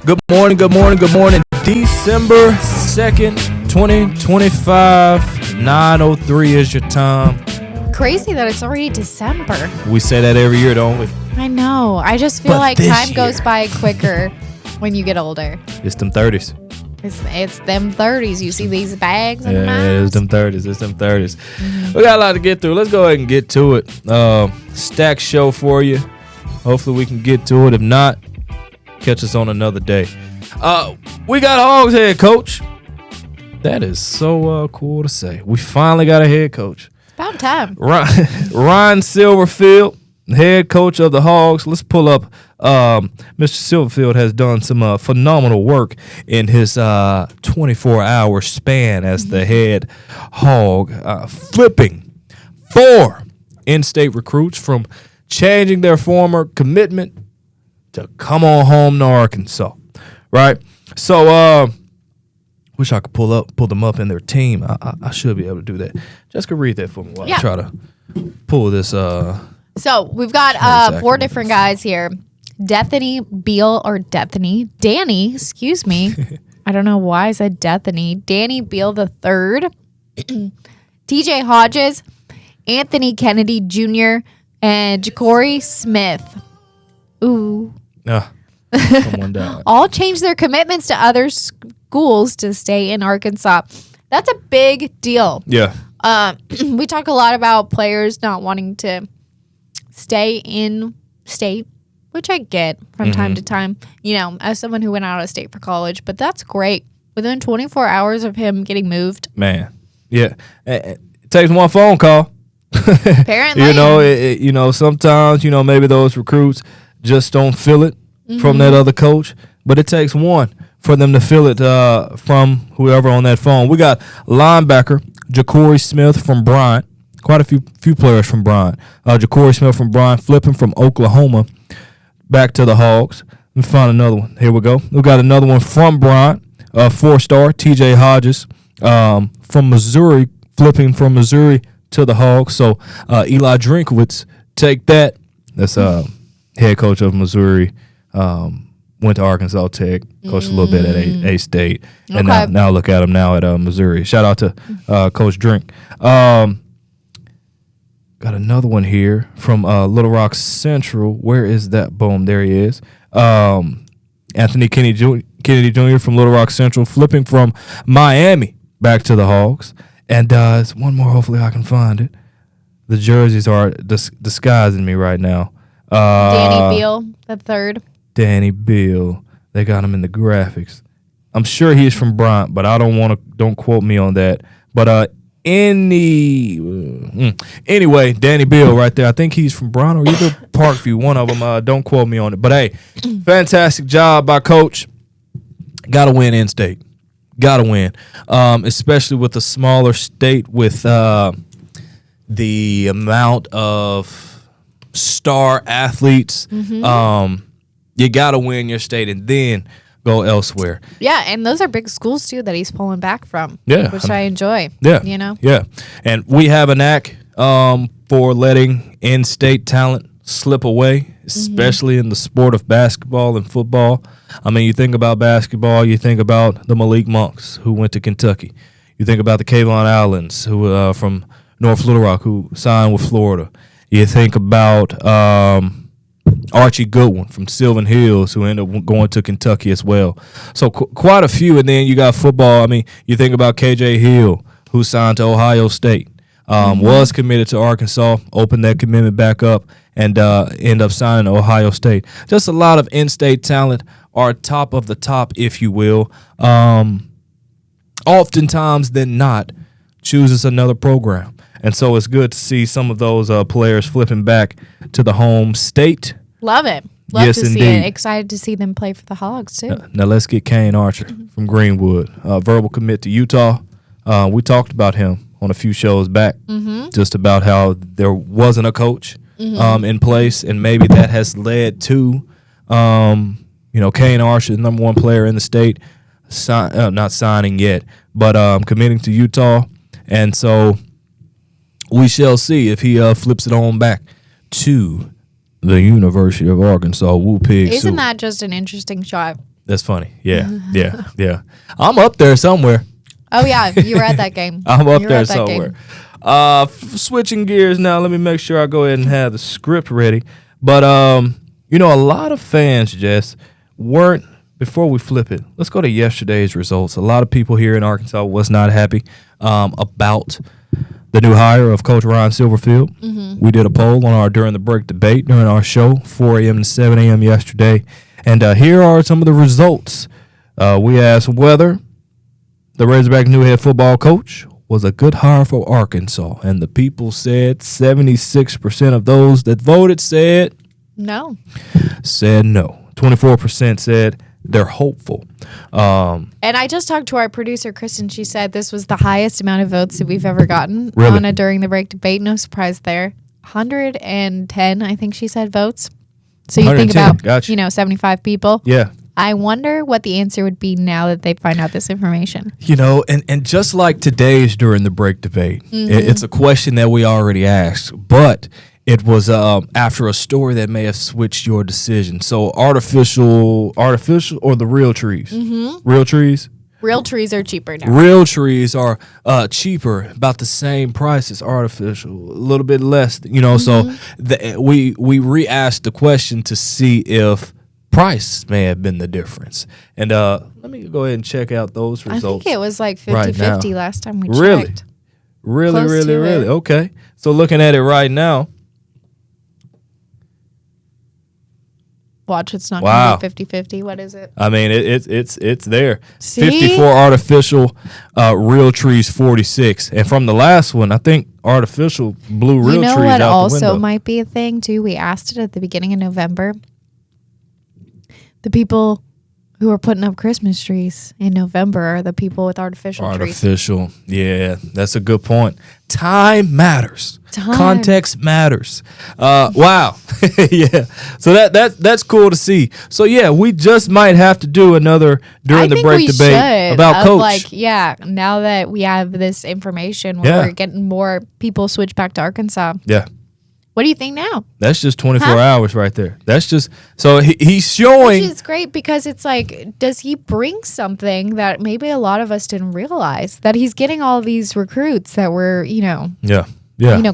Good morning. December 2nd, 2025, 9:03 is your time. Crazy that it's already December. We say that every year, don't we? I know. I just feel But like this time year- goes by quicker when you get older. It's them 30s. It's them 30s. You see these bags and Yeah, it's them 30s. We got a lot to get through. Let's go ahead and get to it. Stack show for you. Hopefully we can get to it. If not, catch us on another day. We got Hogs head coach. That is so cool to say. We finally got a head coach. About time. Ryan Silverfield, head coach of the Hogs. Let's pull up. Mr. Silverfield has done some phenomenal work in his 24-hour span as the head Hog, flipping 4 in-state recruits from changing their former commitment to come on home to Arkansas, right? So, wish I could pull them up in their team. I should be able to do that. Jessica, read that for me while I try to pull this. So we've got 4 different guys here. Danny, excuse me. I don't know why I said Danny Beal the third, TJ Hodges, Anthony Kennedy Jr., and Ja'Cory Smith. Ooh. Someone died. All changed their commitments to other schools to stay in Arkansas. That's a big deal. Yeah. We talk a lot about players not wanting to stay in state, which I get from time to time, as someone who went out of state for college. But that's great. Within 24 hours of him getting moved. Man. Yeah. It takes one phone call. Apparently. Sometimes, maybe those recruits just don't feel it from that other coach. But it takes one for them to feel it from whoever on that phone. We got linebacker Ja'Cory Smith from Bryant. Quite a few players from Bryant. Ja'Cory Smith from Bryant flipping from Oklahoma back to the Hogs. Let me find another one. Here we go. We got another one from Bryant, 4-star TJ Hodges from Missouri, flipping from Missouri to the Hogs. So Eli Drinkowitz, take that. That's head coach of Missouri. Went to Arkansas Tech, coached a little bit at A-State, and now look at him now at Missouri. Shout out to Coach Drink. Got another one here from Little Rock Central. Where is that? Boom, there he is. Anthony Kennedy Jr. from Little Rock Central, flipping from Miami back to the Hogs. And it's one more. Hopefully I can find it. The jerseys are disguising me right now. Danny Beal the third. Danny Beal. They got him in the graphics. I'm sure he's from Bryant, but I don't quote me on that. But anyway, Danny Beal right there. I think he's from Bryant or either Parkview, one of them. Don't quote me on it. But hey, fantastic job by Coach. Got to win in-state. Got to win, especially with a smaller state with the amount of star athletes. You got to win your state and then go elsewhere. Yeah, and those are big schools, too, that he's pulling back from, which I enjoy. Yeah. Yeah. And we have a knack for letting in-state talent slip away, especially in the sport of basketball and football. I mean, you think about basketball, you think about the Malik Monks who went to Kentucky. You think about the Kayvon Allens who from North Little Rock who signed with Florida. You think about Archie Goodwin from Sylvan Hills who ended up going to Kentucky as well. So quite a few. And then you got football. I mean, you think about KJ Hill who signed to Ohio State, was committed to Arkansas, opened that commitment back up, and end up signing to Ohio State. Just a lot of in-state talent are top of the top, if you will. Oftentimes than not, chooses another program. And so it's good to see some of those players flipping back to the home state. Love it. Love Yes, to see indeed. it. Excited to see them play for the Hogs, too. Now let's get Kane Archer from Greenwood. Verbal commit to Utah. We talked about him on a few shows back, just about how there wasn't a coach in place, and maybe that has led to, Kane Archer, the number one player in the state, not signing yet, but committing to Utah. And so we shall see if he flips it on back to the University of Arkansas. Woo pig. Isn't that just an interesting shot? That's funny. Yeah. I'm up there somewhere. Oh yeah, you were at that game. I'm up You were there at that somewhere. game. Switching gears now. Let me make sure I go ahead and have the script ready. But a lot of fans, Jess, weren't. Before we flip it, let's go to yesterday's results. A lot of people here in Arkansas was not happy about the new hire of Coach Ryan Silverfield. Mm-hmm. We did a poll on our During the Break debate during our show, 4 a.m. to 7 a.m. yesterday. And here are some of the results. We asked whether the Razorback new head football coach was a good hire for Arkansas. And the people said 76% of those that voted said no. 24% said they're hopeful. And I just talked to our producer, Kristen. She said this was the highest amount of votes that we've ever gotten on a During the Break debate. No surprise there. 110, I think she said, votes. So you think about, gotcha. 75 people. Yeah. I wonder what the answer would be now that they find out this information. And just like today's During the Break debate, it's a question that we already asked, but it was after a story that may have switched your decision. So artificial or the real trees? Mm-hmm. Real trees? Real trees are cheaper now. Real trees are cheaper, about the same price as artificial, a little bit less. So we re-asked the question to see if price may have been the difference. And let me go ahead and check out those results. I think it was like 50-50 last time we checked. Really? Okay. So looking at it right now. Watch, it's not going to be 50-50. What is it? I mean, it's there. See? 54 artificial, real trees 46. And from the last one, I think artificial blew real trees out the window. You know what also might be a thing, too? We asked it at the beginning of November. The people who are putting up Christmas trees in November are the people with artificial trees. Yeah, that's a good point. Time matters. Context matters. Wow. Yeah. So that's cool to see. So yeah, we just might have to do another During the Break debate about Coach. Now that we have this information, we're getting more people switch back to Arkansas. Yeah. What do you think now? That's just 24 hours right there. That's just so he's showing. Which is great because it's like, does he bring something that maybe a lot of us didn't realize, that he's getting all these recruits that were,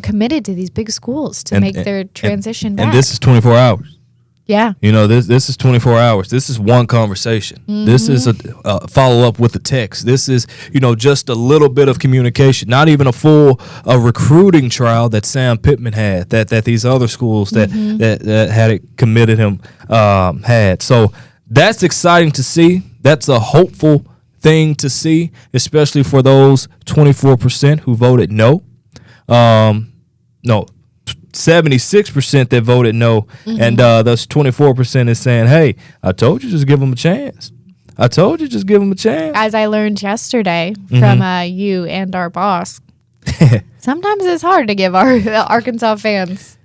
committed to these big schools to make their transition back. And this is 24 hours. Yeah. This is 24 hours. This is one conversation. Mm-hmm. This is a follow up with a text. This is, just a little bit of communication, not even a full recruiting trial that Sam Pittman had, that these other schools that had it committed him had. So that's exciting to see. That's a hopeful thing to see, especially for those 24% who voted no. 76% that voted no, and those 24% is saying, "Hey, I told you, just give them a chance. I told you, just give them a chance." As I learned yesterday from you and our boss, sometimes it's hard to give our Arkansas fans.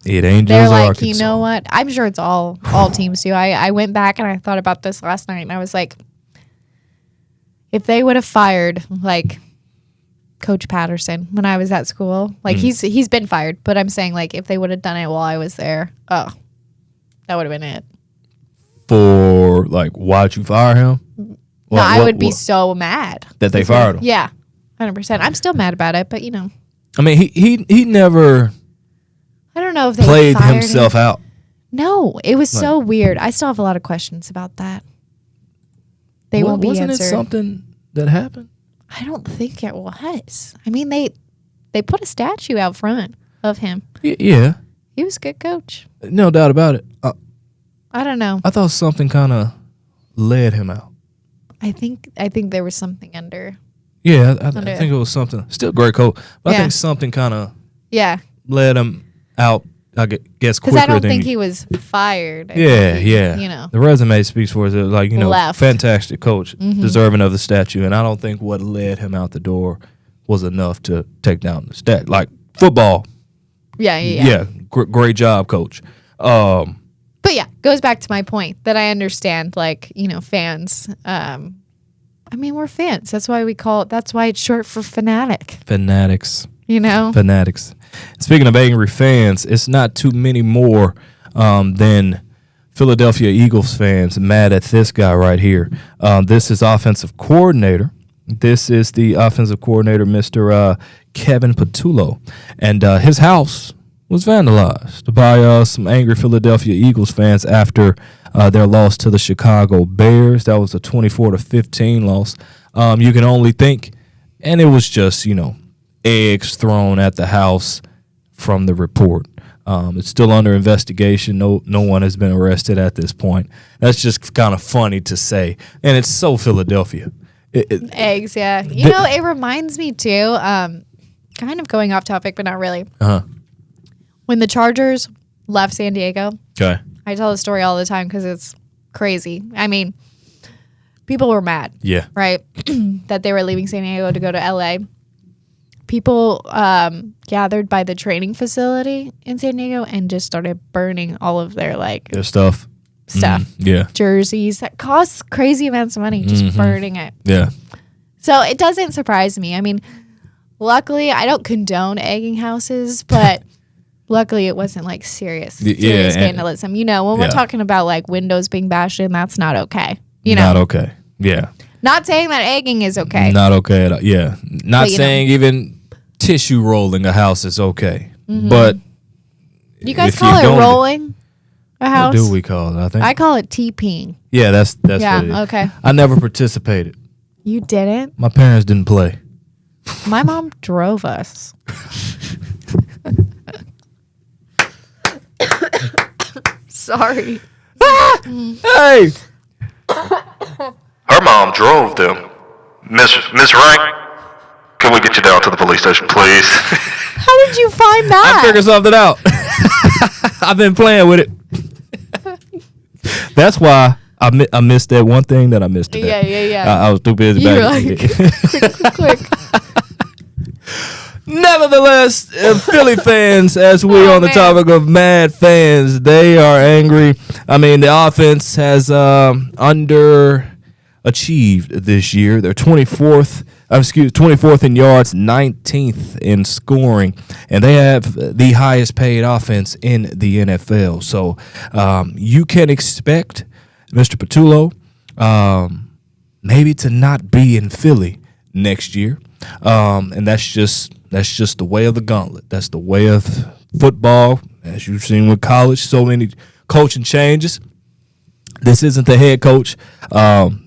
It ain't They're just like, Arkansas. you know what? I'm sure it's all teams too. I went back and I thought about this last night, and I was like, if they would have fired Coach Patterson when I was at school, he's been fired, but I'm saying if they would have done it while I was there, that would have been it. For why'd you fire him? I would be so mad that they fired him. Yeah, 100%. I'm still mad about it, but I mean, he never. I don't know if they played fired himself him. out. No, it was so weird. I still have a lot of questions about that. They won't be answered. Wasn't it something that happened? I don't think it was. I mean, they put a statue out front of him. Yeah. He was a good coach. No doubt about it. I don't know. I thought something kind of led him out. I think there was something under. Yeah, I think it was something. Still great coach, but I think something kind of led him out. I guess quicker. Because I don't think he was fired. Yeah. The resume speaks for it. Left. Fantastic coach, deserving of the statue. And I don't think what led him out the door was enough to take down the stat. Like football. Yeah. Great job, coach. But yeah, goes back to my point that I understand. Fans. I mean, we're fans. That's why that's why it's short for fanatic. Fanatics. Fanatics. Speaking of angry fans, it's not too many more than Philadelphia Eagles fans mad at this guy right here. This is offensive coordinator. This is the offensive coordinator, Mr. Kevin Patullo. And his house was vandalized by some angry Philadelphia Eagles fans after their loss to the Chicago Bears. That was a 24-15 loss. You can only think, and it was just, eggs thrown at the house from the report. It's still under investigation. No one has been arrested at this point. That's just kind of funny to say, and it's so Philadelphia. Eggs, yeah. It reminds me too. Kind of going off topic, but not really. When the Chargers left San Diego, okay, I tell the story all the time because it's crazy. I mean, people were mad, right, that they were leaving San Diego to go to LA. People gathered by the training facility in San Diego and just started burning all of their their stuff. Jerseys that cost crazy amounts of money, just burning it. Yeah. So it doesn't surprise me. I mean, luckily I don't condone egging houses, but luckily it wasn't serious vandalism. When we're talking about windows being bashed in, that's not okay. Not okay. Yeah. Not saying that egging is okay. Not okay at all. Yeah. Not saying even tissue rolling a house is okay. But you guys call it rolling a house? What do we call it? I call it TPing. Yeah, that's what it is. Okay. I never participated. You didn't? My parents didn't play. My mom drove us. Sorry. Hey. Her mom drove them. Miss Rank, can we get you down to the police station, please? How did you find that? I figured something out. I've been playing with it. That's why I missed that one thing that I missed today. Yeah. I was too busy You were back. quick. Nevertheless, Philly fans, as we on the topic of mad fans, they are angry. I mean, the offense has underachieved this year. They're 24th in yards, 19th in scoring, and they have the highest paid offense in the NFL. So you can expect Mr. Patullo maybe to not be in Philly next year, and that's just the way of the gauntlet. That's the way of football, as you've seen with college. So many coaching changes. This isn't the head coach.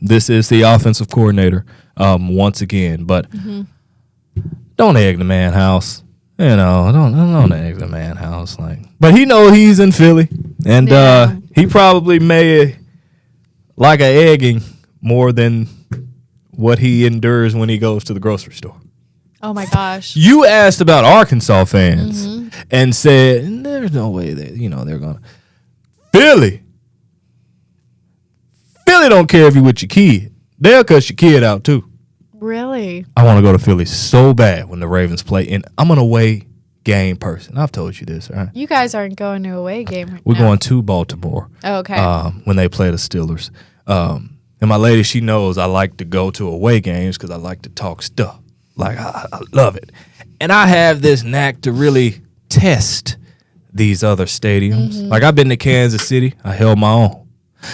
This is the offensive coordinator once again. But don't egg the man house. Don't egg the man house. But he knows he's in Philly, and he probably may like a egging more than what he endures when he goes to the grocery store. Oh my gosh! You asked about Arkansas fans and said there's no way that they're gonna Philly. Philly don't care if you with your kid. They'll cut your kid out too. Really? I want to go to Philly so bad when the Ravens play, and I'm an away game person. I've told you this, right? You guys aren't going to a away game right We're now. going to Baltimore. Oh, okay. When they play the Steelers. And my lady, she knows I like to go to away games because I like to talk stuff. I love it. And I have this knack to really test these other stadiums. I've been to Kansas City. I held my own.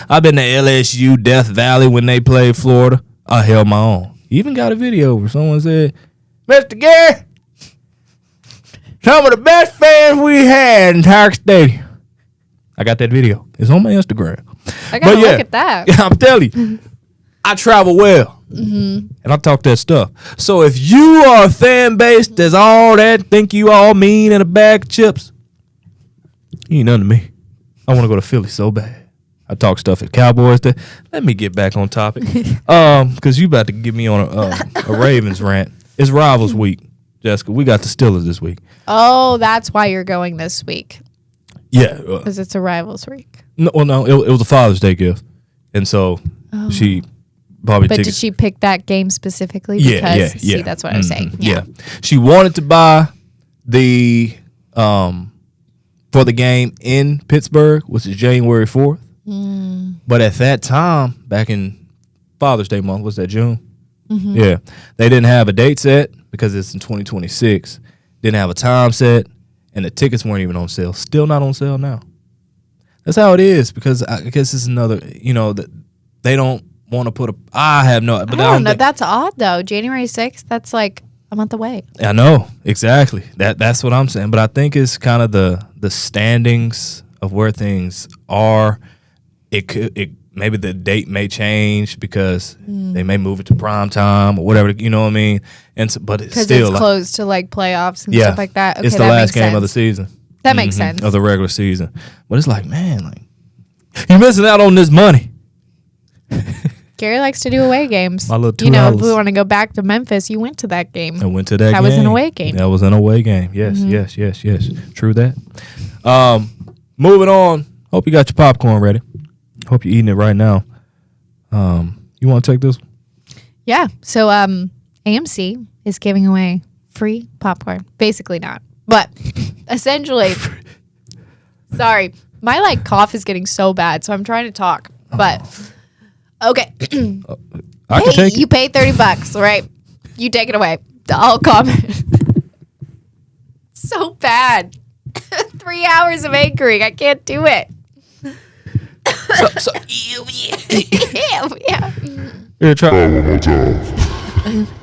I've been to LSU, Death Valley when they played Florida. I held my own. Even got a video where someone said, Mr. Gary, some of the best fans we had in KARK Stadium. I got that video. It's on my Instagram. I gotta look at that. Yeah, I'm telling you, I travel well, and I talk that stuff. So if you are a fan base that's all that, think you all mean in a bag of chips, you ain't nothing to me. I want to go to Philly so bad. I talk stuff at Cowboys. Let me get back on topic, because you about to get me on a Ravens rant. It's Rivals Week, Jessica. We got the Steelers this week. Oh, that's why you're going this week. Yeah, because it's a Rivals Week. No, it was a Father's Day gift, and so she probably. But did she pick that game specifically? Yeah, because, See, that's what I was saying. Yeah, she wanted to buy the for the game in Pittsburgh, which is January 4th. But at that time, back in Father's Day month, was that June? Yeah, they didn't have a date set because it's in 2026. Didn't have a time set, and the tickets weren't even on sale. Still not on sale now. That's how it is, because I guess it's another, that they don't want to put I have no, but I don't know. That's odd though. January 6th, that's like a month away. I know, exactly. That's what I'm saying. But I think it's kind of the standings of where things are. It maybe the date may change because they may move it to prime time or whatever, you know what I mean? And so, but it's still it's close to like playoffs and stuff like that. Okay, it's the last game of the season. That makes sense. Of the regular season. But it's like, man, like you're missing out on this money. Gary likes to do away games. My little if we want to go back to Memphis, you went to that game. I went to that game. That was an away game. That was an away game. Yes, yes. True that. Moving on. Hope you got your popcorn ready. Hope you're eating it right now. You want to take this? Yeah. So AMC is giving away free popcorn. Basically not. But essentially, sorry, my cough is getting so bad, so I'm trying to talk. But okay. I can take it. You pay $30, right? You take it away. I'll comment. So bad. 3 hours of anchoring. I can't do it. Yeah. Here, try.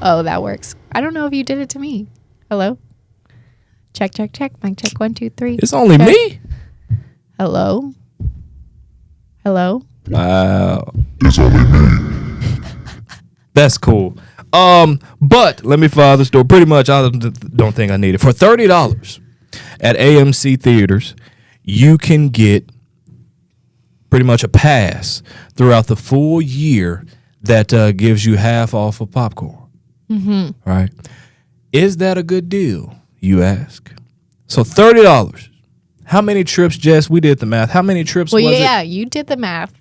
Oh, that works. I don't know if you did it to me. Hello? Check. Mic check 1, 2, 3. It's only me. Hello? Wow. It's only me. That's cool. But let me file the story. Pretty much, I don't think I need it. For $30 at AMC theaters, you can get pretty much a pass throughout the full year that gives you half off of popcorn. Mm-hmm. Right? Is that a good deal, you ask? So $30. How many trips, Jess? We did the math. How many trips was it? Yeah, you did the math.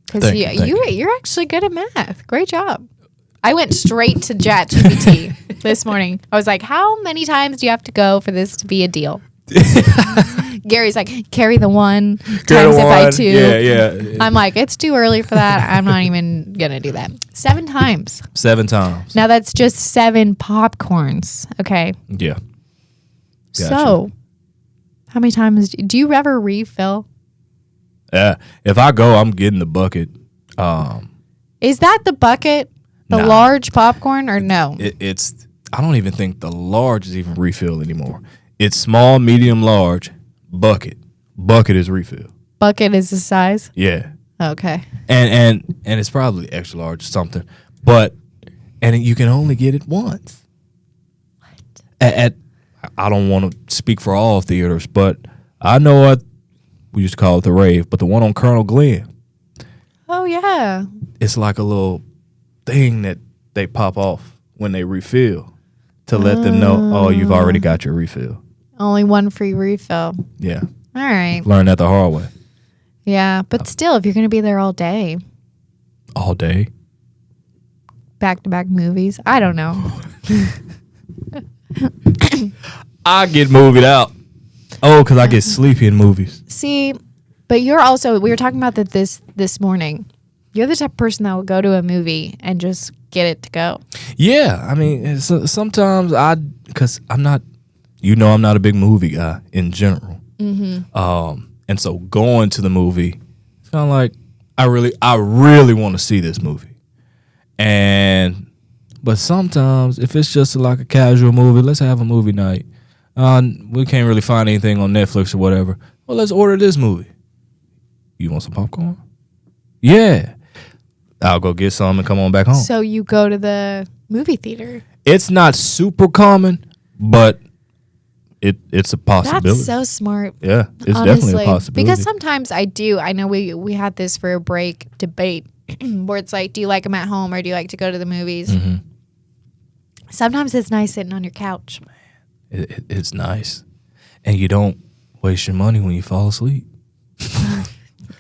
Because you're actually good at math. Great job. I went straight to ChatGPT this morning. I was like, how many times do you have to go for this to be a deal? Gary's like, carry the 1 times it by 2. Yeah. I'm like, it's too early for that. I'm not even going to do that. 7 times. 7 times. Now that's just 7 popcorns. Okay. Yeah. Gotcha. So, how many times do you ever refill? Yeah. If I go, I'm getting the bucket. Is that the bucket? The large popcorn or no? It's. I don't even think the large is even refill anymore. It's small, medium, large, bucket. Bucket is refill. Bucket is the size? Yeah. Okay. And it's probably extra large or something. And you can only get it once. What? I don't want to speak for all theaters, but I know we used to call it the Rave, but the one on Colonel Glenn. Oh, yeah. It's like a little thing that they pop off when they refill to let them know, you've already got your refill. Only 1 free refill. Yeah. All right. Learn that the hard way. Yeah, but still, if you're going to be there all day. All day? Back-to-back movies. I don't know. I get movied out. Oh, because I get sleepy in movies. See, but you're also, we were talking about that this morning. You're the type of person that will go to a movie and just get it to go. Yeah, I mean, sometimes because I'm not a big movie guy in general. Mm-hmm. And so going to the movie, it's kind of like, I really want to see this movie. But sometimes if it's just like a casual movie, let's have a movie night. We can't really find anything on Netflix or whatever. Well, let's order this movie. You want some popcorn? Yeah. I'll go get some and come on back home. So you go to the movie theater. It's not super common, but it's a possibility. That's so smart. Yeah, it's definitely a possibility. Because sometimes I know we had this for a break debate where it's like, do you like them at home or do you like to go to the movies? Mm-hmm. Sometimes it's nice sitting on your couch. It's nice. And you don't waste your money when you fall asleep.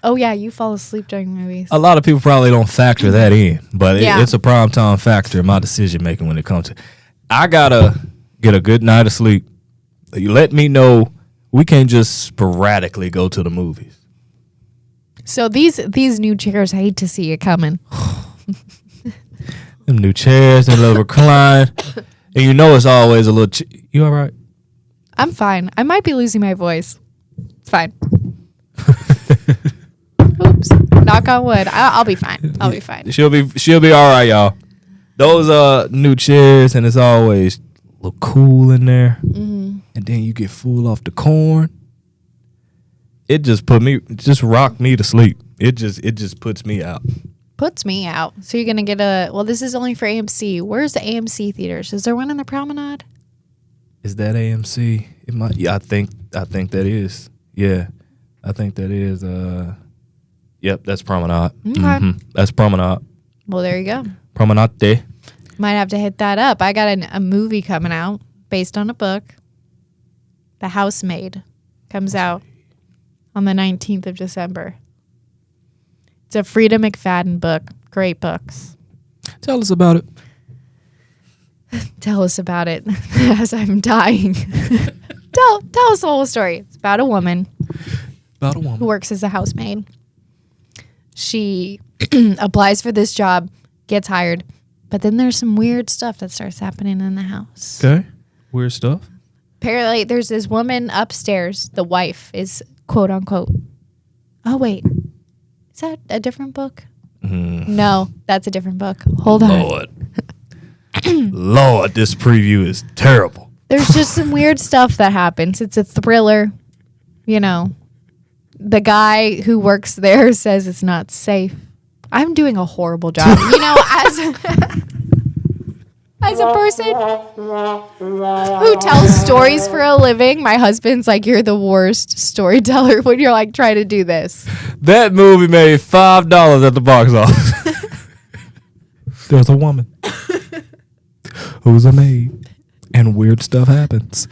Oh, yeah, you fall asleep during movies. A lot of people probably don't factor that in, but it's a prime time factor in my decision making when it comes to. I gotta get a good night of sleep. You let me know. We can't just sporadically go to the movies. So these new chairs, I hate to see it coming. Them new chairs, them little recline, and you know it's always a little. You all right? I'm fine. I might be losing my voice. It's fine. Knock on wood. I'll be fine. I'll be fine. She'll be all right, y'all. Those new chairs, and it's always a little cool in there. Mm-hmm. And then you get full off the corn. It just rocked me to sleep. It just puts me out. Puts me out. So you're gonna get this is only for AMC. Where's the AMC theaters? Is there one in the Promenade? Is that AMC? It might. Yeah, I think that is. Yeah, I think that is. Yep, that's Promenade. Okay. Mm-hmm. That's Promenade. Well, there you go. Promenade. Might have to hit that up. I got a movie coming out based on a book. The Housemaid comes out on the 19th of December. It's a Frida McFadden book. Great books. Tell us about it. Tell us about it as I'm dying. tell us the whole story. It's about a woman. Who works as a housemaid. She applies for this job, gets hired, but then there's some weird stuff that starts happening in the house. Okay. Weird stuff. Apparently, there's this woman upstairs. The wife is quote unquote. Oh, wait. Is that a different book? No, that's a different book. Hold on. Lord, this preview is terrible. There's just some weird stuff that happens. It's a thriller. You know, the guy who works there says it's not safe. I'm doing a horrible job. You know, as a person who tells stories for a living, my husband's like, you're the worst storyteller when you're like trying to do this. That movie made $5 at the box office. There's a woman who's a maid, and weird stuff happens.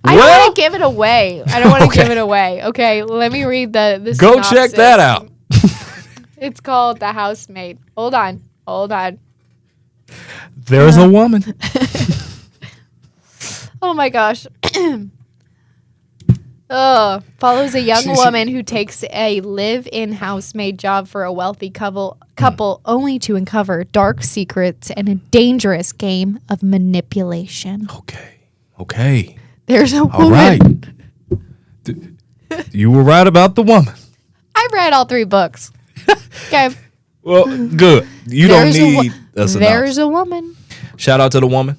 I don't want to give it away. Give it away. Okay, let me read the Go synopsis. check that out. It's called The Housemaid. Hold on. There's a woman. Oh my gosh. Follows a young woman who takes a live-in housemaid job for a wealthy couple only to uncover dark secrets and a dangerous game of manipulation. Okay. There's a woman. All right. You were right about the woman. I read all 3 books. Okay. Well, good. You don't need a synopsis. There's a woman. Shout out to the woman.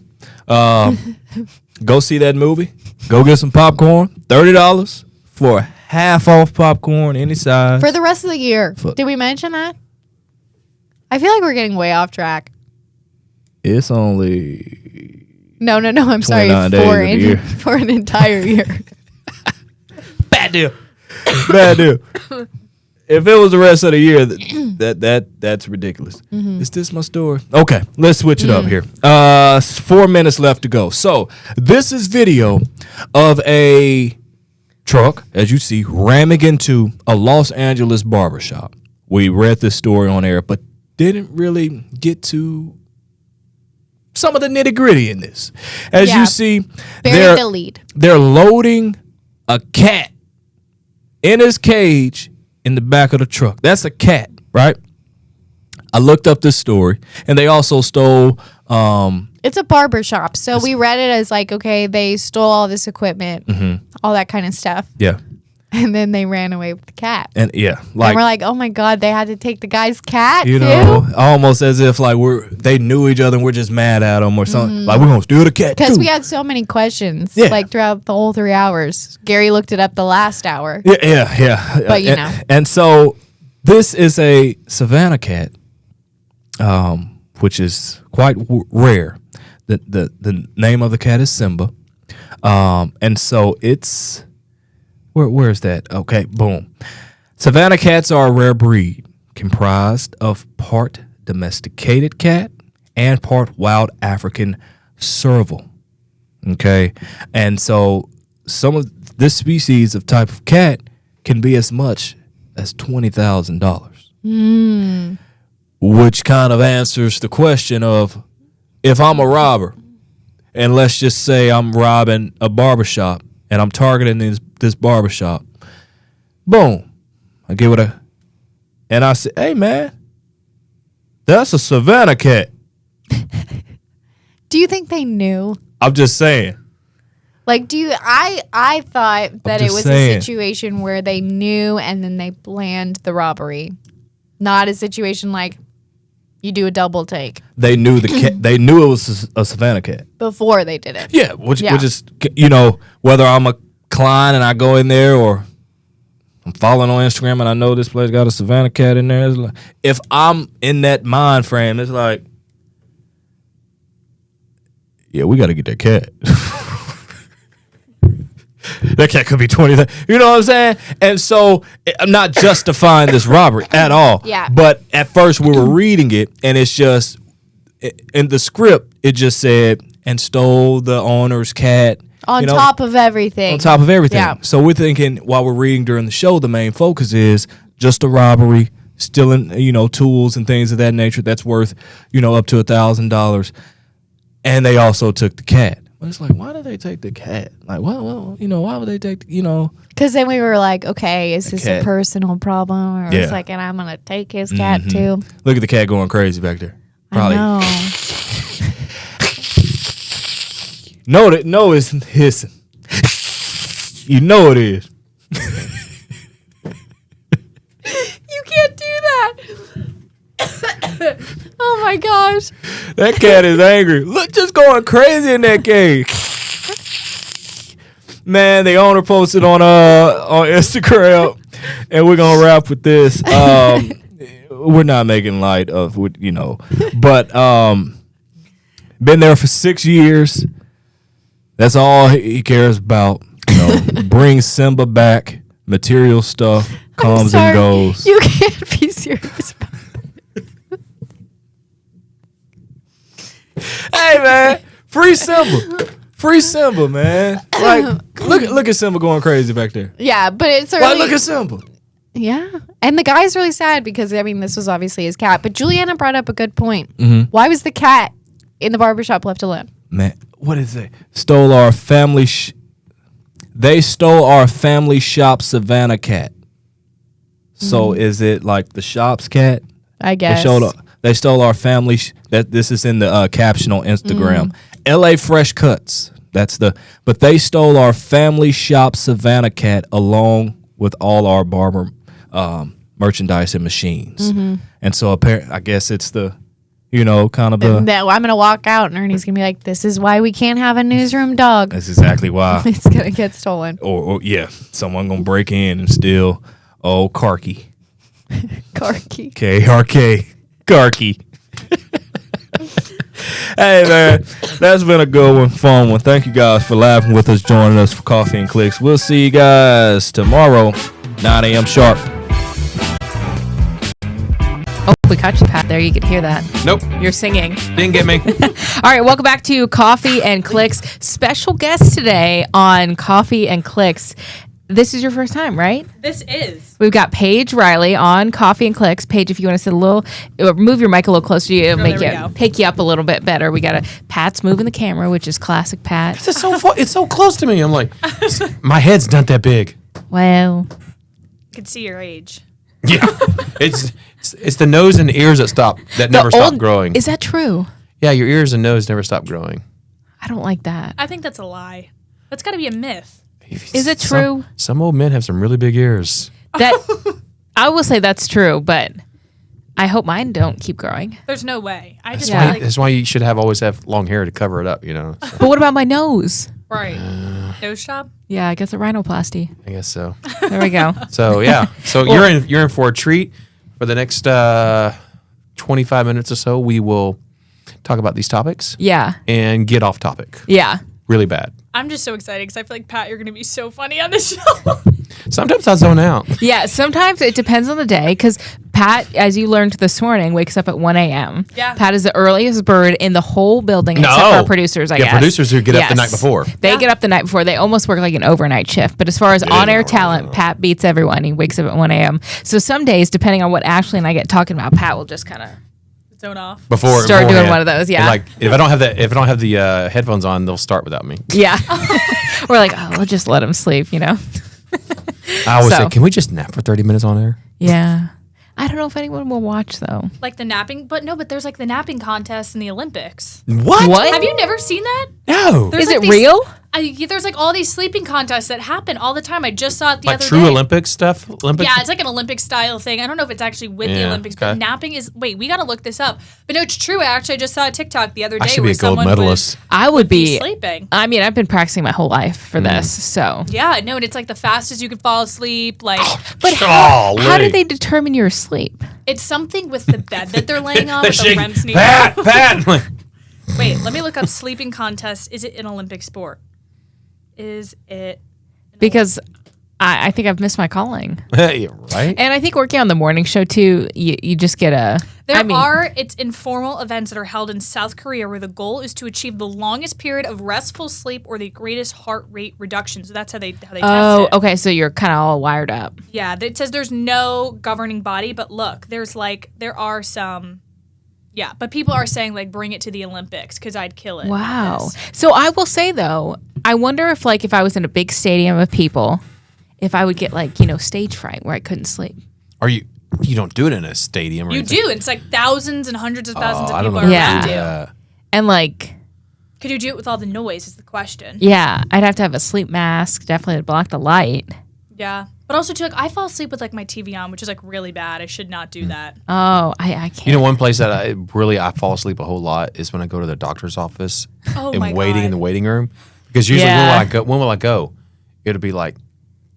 Go see that movie. Go get some popcorn. $30 for half off popcorn, any size. For the rest of the year. Did we mention that? I feel like we're getting way off track. It's only... No. I'm sorry. For an entire year. Bad deal. If it was the rest of the year, that's ridiculous. Mm-hmm. Is this my story? Okay, let's switch it up here. 4 minutes left to go. So this is video of a truck, as you see, ramming into a Los Angeles barbershop. We read this story on air, but didn't really get to some of the nitty gritty in this. As you see, Bury the lead. They're loading a cat in his cage in the back of the truck. That's a cat, right? I looked up this story, and they also stole... it's a barber shop, so we read it as like, okay, they stole all this equipment, all that kind of stuff. Yeah. And then they ran away with the cat. And yeah, and we're like, oh my God, they had to take the guy's cat, you know, almost as if like they knew each other and we're just mad at them or something. Like, we're going to steal the cat, because we had so many questions, like throughout the whole 3 hours. Gary looked it up the last hour. Yeah. But you know. And so this is a Savannah cat, which is quite rare. The name of the cat is Simba. And so it's... Where is that? Okay, boom. Savannah cats are a rare breed comprised of part domesticated cat and part wild African serval. Okay, and so some of this species of type of cat can be as much as $20,000. Which kind of answers the question of, if I'm a robber, and let's just say I'm robbing a barbershop, and I'm targeting this barbershop. Boom. I give it and I say, hey, man, that's a Savannah cat. Do you think they knew? I'm just saying. Like, I thought that it was a situation where they knew and then they planned the robbery. Not a situation like you do a double take They knew the cat. They knew it was a Savannah cat. before they did it. Yeah, which Yeah. is, you know, whether I'm a client and I go in there or I'm following on Instagram and I know this place got a Savannah cat in there. It's like, if I'm in that mind frame, it's like, yeah, we got to get that cat. That cat could be 20. You know what I'm saying? And so I'm not justifying this robbery at all. Yeah. But at first we were reading it, and it's just in the script. It just said and stole the owner's cat On you know, top of everything. on top of everything. Yeah. So we're thinking while we're reading during the show, the main focus is just a robbery, stealing, you know, tools and things of that nature that's worth, you know, up to $1,000. And they also took the cat. But it's like, why did they take the cat? Like, well, you know, why would they take, you know? Because then we were like, okay, is this cat. a personal problem? Or Yeah. it's like, and I'm going to take his cat too. Look at the cat going crazy back there. Probably. I know. No, it's hissing. You know it is. You can't do that. Oh my gosh. That cat is angry. Look, just going crazy in that cage. Man, the owner posted on Instagram, and we're gonna wrap with this. We're not making light of what you know, but been there for 6 years. That's all he cares about. You know, bring Simba back. Material stuff comes and Sorry, goes. You can't be serious about Hey man, free Simba, man. Like, look at Simba going crazy back there. Yeah, but it's Like, really look at Simba. yeah. And the guy's really sad because I mean this was obviously his cat. But Juliana brought up a good point. Mm-hmm. Why was the cat in the barbershop left alone? Man, what is it? Stole our family. They stole our family shop Savannah cat. So is it like the shop's cat? I guess. They stole our family. That this is in the caption on Instagram. L.A. Fresh Cuts. But they stole our family shop Savannah cat along with all our barber merchandise and machines. And so I guess it's the, you know, kind of the. That I'm gonna walk out and Ernie's gonna be like, "This is why we can't have a newsroom dog. That's exactly why. It's gonna get stolen." Or yeah, someone gonna break in and steal KARK. Karky. KARK. KARK. Hey man, that's been a good one, fun one. Thank you guys for laughing with us, joining us for Coffee and Clicks. We'll see you guys tomorrow, 9 a.m. sharp. Oh, we caught you, Pat. There, you could hear that. Nope, You're singing. didn't get me. All right, welcome back to Coffee and Clicks. Special guest today on Coffee and Clicks. This is your first time, right? This is. We've got Paige Riley on Coffee and Clicks. Paige, if you want to sit a little, move your mic a little closer to you, there make we you go. pick you up a little bit better. We got Pat's moving the camera, which is classic Pat. It's so it's so close to me. I'm like, my head's not that big. Well, Could see your age. Yeah, it's the nose and ears that never stop growing. Is that true? Yeah, your ears and nose never stop growing. I don't like that. I think that's a lie. That's got to be a myth. Is it true? Some old men have some really big ears. That I will say that's true, but I hope mine don't keep growing. There's no way. I just Yeah. feel like That's why you should always have long hair to cover it up. You know. So, But what about my nose? right. Nose job. Yeah, I guess a rhinoplasty. I guess so. There we go. So yeah. So you're in for a treat for the next 25 minutes or so. We will talk about these topics Yeah. and get off topic Yeah. really bad. I'm just so excited because I feel like, Pat, you're going to be so funny on this show. Sometimes I zone out. Yeah, sometimes it depends on the day because Pat, as you learned this morning, wakes up at 1 a.m. Yeah. Pat is the earliest bird in the whole building except for our producers, I guess. Producers who get up the night before. They get up the night before. They almost work like an overnight shift. But as far as on-air talent, Pat beats everyone. He wakes up at 1 a.m. So some days, depending on what Ashley and I get talking about, Pat will just kind of Zone off. Before Start doing beforehand. one of those, yeah. And like if I don't have the headphones on, they'll start without me. Yeah. We're like, oh, we'll just let him sleep, you know? I always So- say, can we just nap for 30 minutes on air? Yeah. I don't know if anyone will watch, though. Like the napping, but no, but there's like the napping contest in the Olympics. What? What? Have you never seen that? No. There's Is like it these- real? There's like all these sleeping contests that happen all the time. I just saw it the Like other true day. Olympic stuff? Olympic? Yeah, it's like an Olympic style thing. I don't know if it's actually with the Yeah, Olympics, but okay. napping is. Wait, we got to look this up. But no, it's true. I just saw a TikTok the other day I should where be a gold someone medalist. I would be be sleeping. I mean, I've been practicing my whole life for this, so. Yeah, no, and it's like the fastest you could fall asleep. Like, But how do they determine you're asleep? it's something with the bed that they're laying on. They're With the shaking. REM sleep. Pat! Like, Wait, let me look up sleeping contest. Is it an Olympic sport? Is it? Because I think I've missed my calling. hey, right? And I think working on the morning show too, you just get a. It's informal events that are held in South Korea where the goal is to achieve the longest period of restful sleep or the greatest heart rate reduction. So that's how they test Oh, it. okay. So you're kind of all wired up. Yeah, it says there's no governing body, but look, there are some. Yeah, but people are saying like bring it to the Olympics because I'd kill it. at Wow. this. So I will say though, I wonder if if I was in a big stadium of people, if I would get stage fright where I couldn't sleep. Are you don't do it in a stadium or You anything? do. It's like thousands and hundreds of thousands I of don't people know. are Yeah. around you. Yeah. And Could you do it with all the noise? Is the question. yeah, I'd have to have a sleep mask, definitely to block the light. Yeah. But also too, like I fall asleep with like my TV on, which is like really bad. I should not Mm. do that. Oh, I can't. You know, one place that I fall asleep a whole lot is when I go to the doctor's office Oh and my waiting God. in the waiting room. Because usually Yeah. when will I go? It'll be like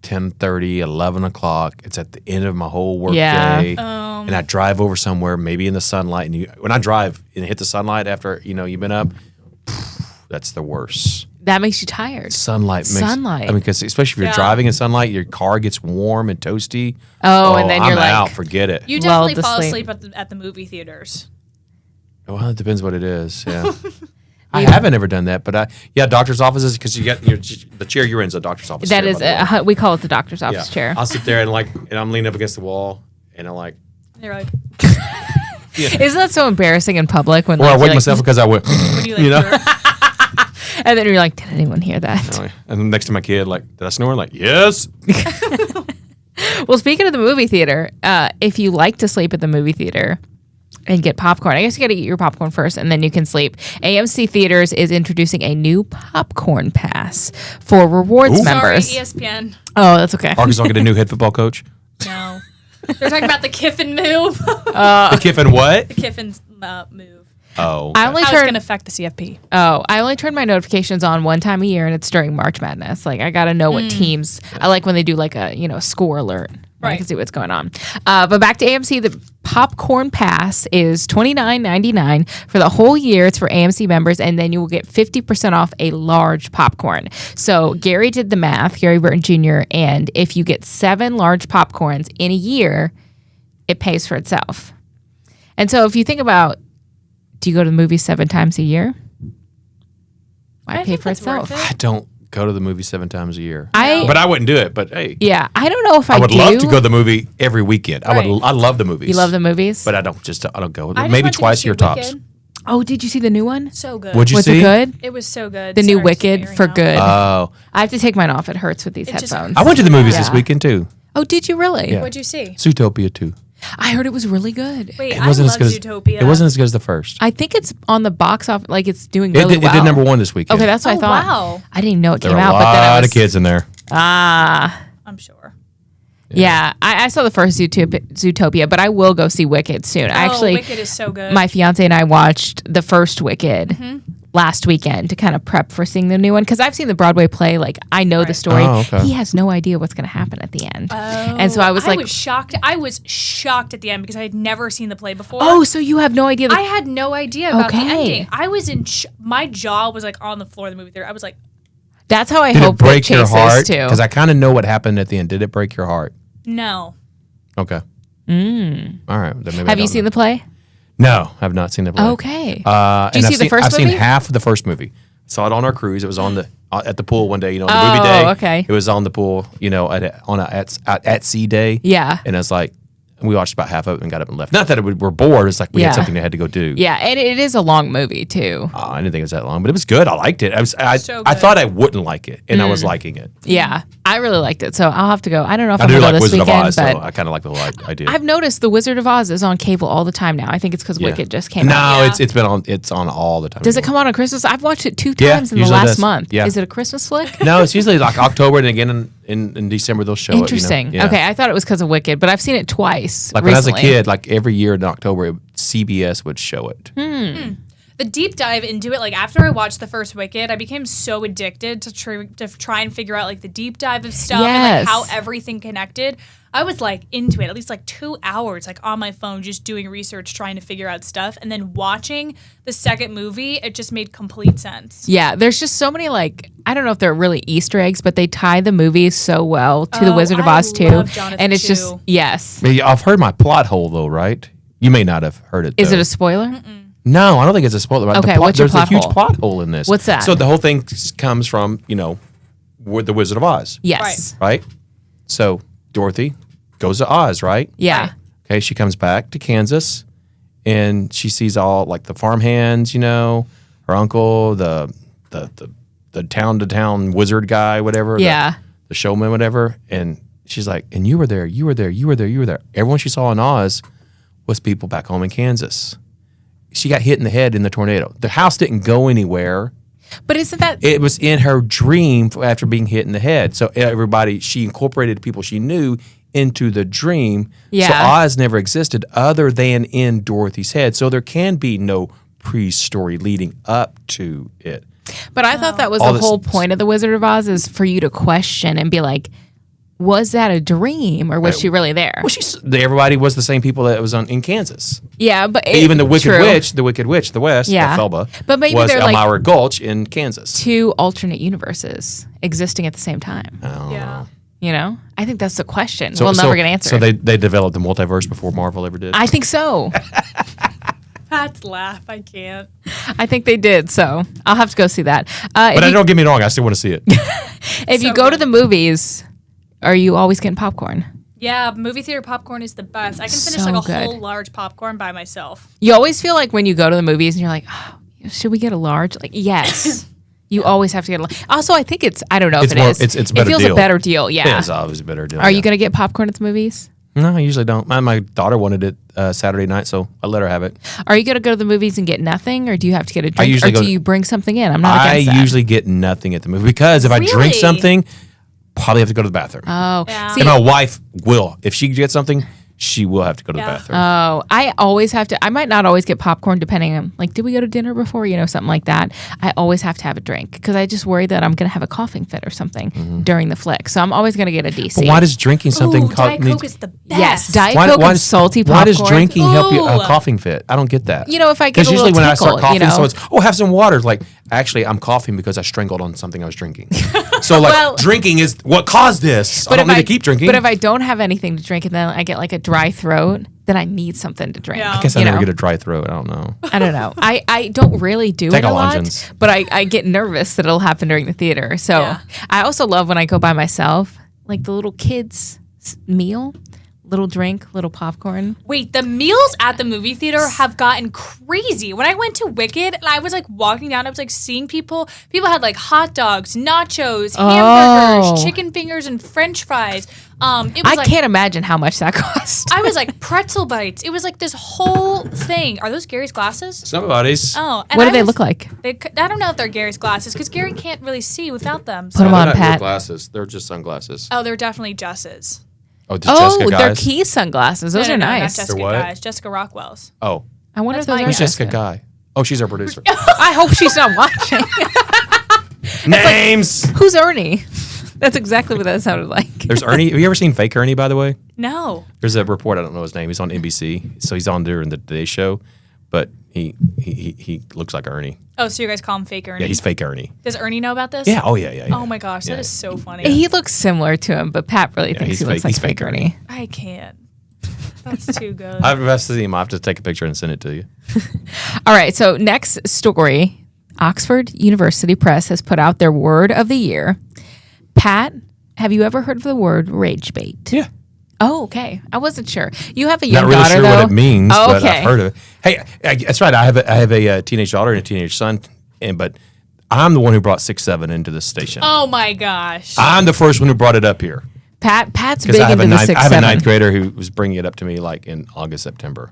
10:30, 11 o'clock. It's at the end of my whole work Yeah. day. And I drive over somewhere, maybe in the sunlight. And when I drive and hit the sunlight after, you've been up, that's the worst. That makes you tired. Sunlight. Sunlight. I mean, because especially if you're Yeah. driving in sunlight, your car gets warm and toasty. Oh, and then I'm you're like- out. Forget it. You Lulled definitely to fall sleep. asleep at the movie theaters. Well, it depends what it is. Yeah. I haven't ever done that, but doctor's offices because you get the chair you're in is a doctor's office. That chair, is, by the way. we call it the doctor's office chair. I'll sit there and I'm leaning up against the wall and I'm like, You're like, Isn't that so embarrassing in public when or I you're wake like- myself because I went, when you like, you know, and then you're like, did anyone hear that? and then next to my kid, like, did I snore? Like, yes. Well, speaking of the movie theater, if you like to sleep at the movie theater and get popcorn, I guess you got to eat your popcorn first and then you can sleep. AMC Theaters is introducing a new popcorn pass for rewards Ooh. members. sorry, ESPN. Oh, that's okay. Arkansas get a new head football coach. No. They're talking about the Kiffin move. The Kiffin what? Kiffin's move. Oh, I only How it's going turn to affect the CFP. I only turn my notifications on one time a year, and it's during March Madness. Like I gotta know what teams. I like when they do like a score alert. I Right. can see what's going on. But back to AMC, the popcorn pass is $29.99 for the whole year. It's for AMC members, and then you will get 50% off a large popcorn. So Gary did the math, Gary Burton Jr., and if you get 7 large popcorns in a year, it pays for itself. And so if you think about, do you go to the movies 7 times a year? Why I pay think for that's itself? worth it. I don't go to the movie 7 times a year, I but I wouldn't do it. But hey, yeah, I don't know if I I would do. love to go to the movie every weekend. I Right. love the movies. You love the movies? but I don't go. I just Maybe went to go twice see your tops. Wicked. Oh, did you see the new one? So good. Would you Was see? it good? It was so good. The new Sorry, Wicked excuse me for right now. good. Oh, I have to take mine off. It hurts with these It just headphones. I went to the movies this Yeah. weekend too. Oh, did you really? Yeah. What'd you see? Zootopia 2. I heard it was really good. Wait, It I wasn't love as good Zootopia. as it wasn't as good as the first. I think it's on the box office. Like it's doing It really did, well. it did number 1 this weekend. Okay, that's what I Oh, thought. wow. I didn't even know it there came were a out, but then I lot was of kids in there. I'm sure. Yeah, I saw the first Zootopia, but I will go see Wicked soon. I actually, Wicked is so good. my fiance and I watched the first Wicked last weekend to kind of prep for seeing the new one because I've seen the Broadway play. Like I know the story. Oh, okay. He has no idea what's going to happen at the end, and so I was like, shocked. I was shocked at the end because I had never seen the play before. "Oh, so you have no idea?" I had no idea about the Okay. ending. I was in. My jaw was like on the floor of the movie theater. I was like, That's how I Did it hope break that your Chase heart? is too. Because I kind of know what happened at the end. Did it break your heart? no. Okay. All right. Then maybe Have you seen the play? No, I've not seen the play. Okay. Did you I've see the seen, first I've movie? seen half of the first movie. Saw it on our cruise. It was on the at the pool one day. On the Oh, movie day. okay. It was on the pool. At sea day. Yeah. And I was like, And we watched about half of it and got up and left. Not that we're bored. It's like we Yeah. had something that had to go do. Yeah, and it is a long movie too. Oh, I didn't think it was that long, but it was good. I liked it. I So I good. thought I wouldn't like it, and I was liking it. Yeah, I really liked it. So I'll have to go. I don't know if I I'm do gonna go like this Wizard of weekend, Oz, but so I kind of like the whole idea. I've noticed the Wizard of Oz is on cable all the time now. I think it's because Yeah. Wicked just came No, out. it's been on. It's on all the time. Does it come on Christmas? I've watched it 2 Yeah, times in the usually last does. month. Yeah. Is it a Christmas flick? No, it's usually like October and again in December they'll show Interesting. it. You know? Yeah. Okay, I thought it was because of Wicked, but I've seen it twice. Like recently. when I was a kid, like every year in October, CBS would show it. The deep dive into it, like after I watched the first Wicked, I became so addicted to try and figure out like the deep dive of stuff and Yes. like how everything connected. I was like into it at least like 2 hours, like on my phone, just doing research, trying to figure out stuff, and then watching the second movie, it just made complete sense. Yeah, there's just so many like I don't know if they're really Easter eggs, but they tie the movies so well to the Oh, Wizard of I Oz too, love Jonathan and it's just too. yes. But I've heard my plot hole though, right? You may not have heard it. Is though. it a spoiler? No, I don't think it's a spoiler. Right? Okay, The plot, what's your there's plot a huge hole? plot hole in this. What's that? So the whole thing comes from with the Wizard of Oz, Yes. right? So Dorothy goes to Oz, right? Yeah. Right. Okay, she comes back to Kansas, and she sees all like the farmhands, her uncle, the town to town wizard guy, whatever. Yeah. The showman, whatever. And she's like, and you were there, you were there, you were there, you were there. Everyone she saw in Oz was people back home in Kansas. She got hit in the head in the tornado. The house didn't go anywhere. But isn't that It was in her dream after being hit in the head. So she incorporated people she knew into the dream. Yeah. So Oz never existed other than in Dorothy's head. So there can be no pre-story leading up to it. But I thought that was All the this- whole point of the Wizard of Oz is for you to question and be like, was that a dream or was she really there? Well, everybody was the same people that was in Kansas. Yeah, but Even the Wicked true. Witch, the West, Yeah. Elphaba, But maybe was they're like- Elmira Gulch in Kansas. 2 alternate universes existing at the same time. Yeah. You know, I think that's the question. We'll never get an answer. So they developed the multiverse before Marvel ever did. I think so. Pat's laugh. I can't. I think they did. So I'll have to go see that. but don't get me wrong, I still want to see it. If you So go to good. the movies, are you always getting popcorn? Yeah, movie theater popcorn is the best. I can finish So like a good. whole large popcorn by myself. You always feel like when you go to the movies and you're like, oh, should we get a large? Like, yes. You always have to get a large. Also, I think I don't know It's if it more- is. it's a it better feels deal. a better deal. Yeah. It's always a better deal. Are you going to get popcorn at the movies? No, I usually don't. My daughter wanted it Saturday night, so I let her have it. Are you going to go to the movies and get nothing, or do you have to get a drink, usually or go do to- you bring something in? I'm not I against that. usually get nothing at the movie because if I drink Really? something, probably have to go to the bathroom. Oh, Yeah. see, And my wife will. If she gets something, she will have to go to the Yeah. bathroom. oh, I always have to. I might not always get popcorn depending on like, did we go to dinner before? Something like that. I always have to have a drink because I just worry that I'm going to have a coughing fit or something during the flick. So I'm always going to get a DC. But why does drinking something Ooh, Diet Coke is the best. Yes, Diet why, Coke why and does, salty why popcorn. does drinking help you a Ooh. coughing fit? I don't get that. If I get Because a little usually when I start tickled, coughing, so it's, have some water. It's like, actually, I'm coughing because I strangled on something I was drinking. So, like, Well- drinking is what caused this. I don't need to keep drinking. But if I don't have anything to drink and then I get like a dry throat, then I need something to drink. Yeah. I guess I you never know? get a dry throat. I don't know. I don't know. I don't really do Take it a a lot, Longinus. but I get nervous that it'll happen during the theater. So Yeah. I also love when I go by myself, like the little kids' meal, little drink, little popcorn. Wait, the meals at the movie theater have gotten crazy. When I went to Wicked and I was like walking down, I was like seeing people had like hot dogs, nachos, hamburgers, chicken fingers, and French fries. It was I like, can't imagine how much that cost. I was like pretzel bites. It was like this whole thing. Are those Gary's glasses? Somebody's. Oh, and What do I they was- look like? I don't know if they're Gary's glasses because Gary can't really see without them. Put 'em on, They're not Pat. your glasses. They're just sunglasses. Oh, they're definitely Jess's. Oh, just Oh, Jessica they're guys? Key sunglasses. Those No, are no, nice. Not Jessica what? Guys, Jessica Rockwell's. Oh, I wonder if That's those my are who's guess. Jessica Guy? Oh, she's our producer. I hope she's not watching. Names! Who's Ernie? That's exactly what that sounded like. There's Ernie. Have you ever seen Fake Ernie, by the way? No. There's a report. I don't know his name. He's on NBC. So he's on during the Today Show. But he looks like Ernie. Oh, so you guys call him Fake Ernie? Yeah, he's Fake Ernie. Does Ernie know about this? Yeah. Oh, yeah. Oh my gosh, that is so funny. He looks similar to him, but Pat really thinks he's he looks fake- like he's fake fake Ernie. I can't. That's too good. I've invested in him. I have to take a picture and send it to you. All right, so next story. Oxford University Press has put out their word of the year. Pat, have you ever heard of the word rage bait? Yeah. Oh, okay. I wasn't sure. You have a Not young really daughter, sure though. what it means, Oh, but okay. I've heard of it. Hey, that's right. I have a teenage daughter and a teenage son, but I'm the one who brought 6-7 into this station. Oh my gosh. I'm the first one who brought it up here Pat's big because I have into the I 6, have a 7. ninth grader who was bringing it up to me like in August, September.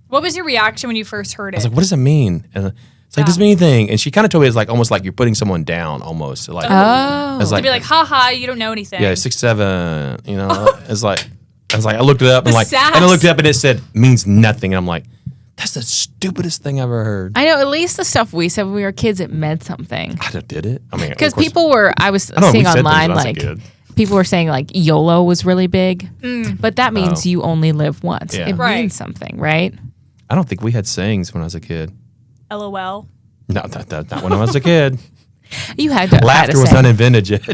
What was your reaction when you first heard it? I was like, "What does it mean?" And it's like, "Doesn't mean anything." And she kind of told me it's like almost like you're putting someone down, almost. Like, I was to be like, haha, you don't know anything. yeah, 6-7. You know, it's like I looked it up and The like, sass. and I looked it up and it said means nothing, and I'm like, that's the stupidest thing I've ever heard. I know, at least the stuff we said when we were kids, it meant something. I did it. I mean, of Because course- people were, I was know, seeing we said things online, when I was a like, kid. people were saying, like, YOLO was really big. But that means you only live once. Yeah. It Right. means something, right? I don't think we had sayings when I was a kid. LOL. No, not when I was a kid. You had to. Laughter was say. uninvented yet.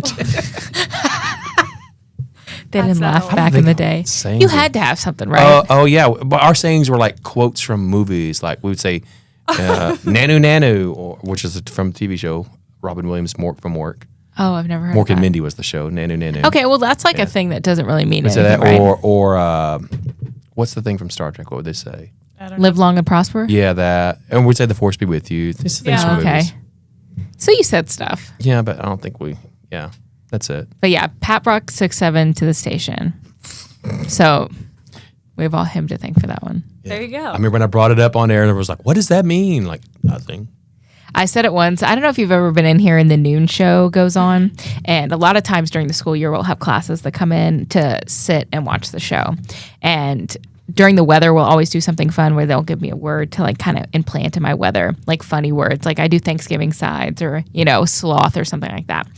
They didn't That's laugh not- back in the day. sayings You are- had to have something, right? Oh yeah, but our sayings were like quotes from movies. Like we would say, "Nanu Nanu," which is from TV show Robin Williams' Mork from Work. Oh, I've never heard Mork of that. and Mindy was the show. Nanu Nanu. Okay, well, that's like a thing that doesn't really mean We'd say anything, that, right? or what's the thing from Star Trek? What would they say? Live long and prosper? Yeah, that. And we'd say the force be with you. These things Yeah. from Okay. movies. So you said stuff. Yeah, but I don't think we. Yeah, that's it. But yeah, Pat brought 6-7 to the station. So we have all him to thank for that one. There you go. I remember when I brought it up on air, and everyone was like, "What does that mean?" Like nothing. I said it once. I don't know if you've ever been in here and the noon show goes on. And a lot of times during the school year, we'll have classes that come in to sit and watch the show. And during the weather, we'll always do something fun where they'll give me a word to like kind of implant in my weather, like funny words. Like I do Thanksgiving sides or, sloth or something like that.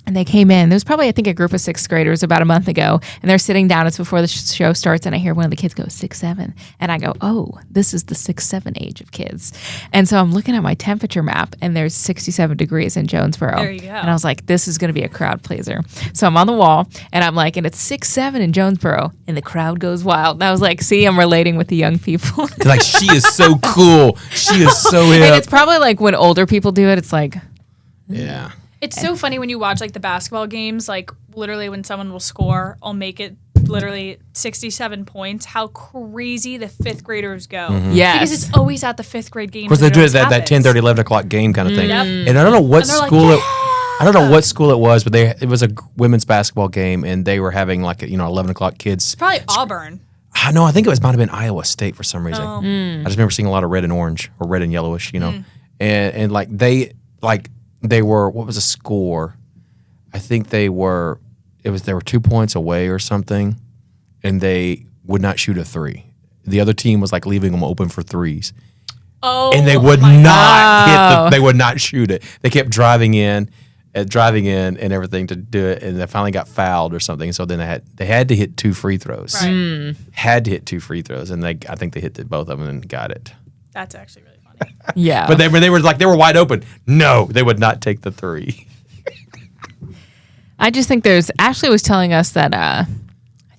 And they came in. There was probably, I think, a group of 6th graders about a month ago. And they're sitting down. It's before the show starts. And I hear one of the kids go, 6-7. And I go, oh, this is the 6-7 age of kids. And so I'm looking at my temperature map. And there's 67 degrees in Jonesboro. There you go. And I was like, this is going to be a crowd pleaser. So I'm on the wall. And I'm like, and it's 6-7 in Jonesboro. And the crowd goes wild. And I was like, see, I'm relating with the young people. Like she is so cool. She is so And hip. it's probably like when older people do it, it's like, Yeah. It's so funny when you watch like the basketball games, like literally when someone will score, I'll make it literally 67 points, how crazy the 5th graders go. yes. Because it's always at the 5th grade game. Of course, they do it that 10:30, 11 o'clock game kind of thing. Yep. And I don't know what And they're like, school "Yeah!" I don't know what school it was, but it was a women's basketball game, and they were having like 11 o'clock kids. Probably Auburn. No, I think it might have been Iowa State for some reason. Oh. I just remember seeing a lot of red and orange or red and yellowish, and like they were, what was the score? I think they were 2 points away or something, and they would not shoot a three. The other team was like leaving them open for threes, Oh, and they would my not God. they would not shoot it. They kept driving in and everything to do it, and they finally got fouled or something. So then they had to hit 2 free throws. Right. Had to hit 2 free throws, and I think they hit both of them and got it. That's actually really funny. yeah. But they were wide open. No, they would not take the 3. I just think Ashley was telling us that I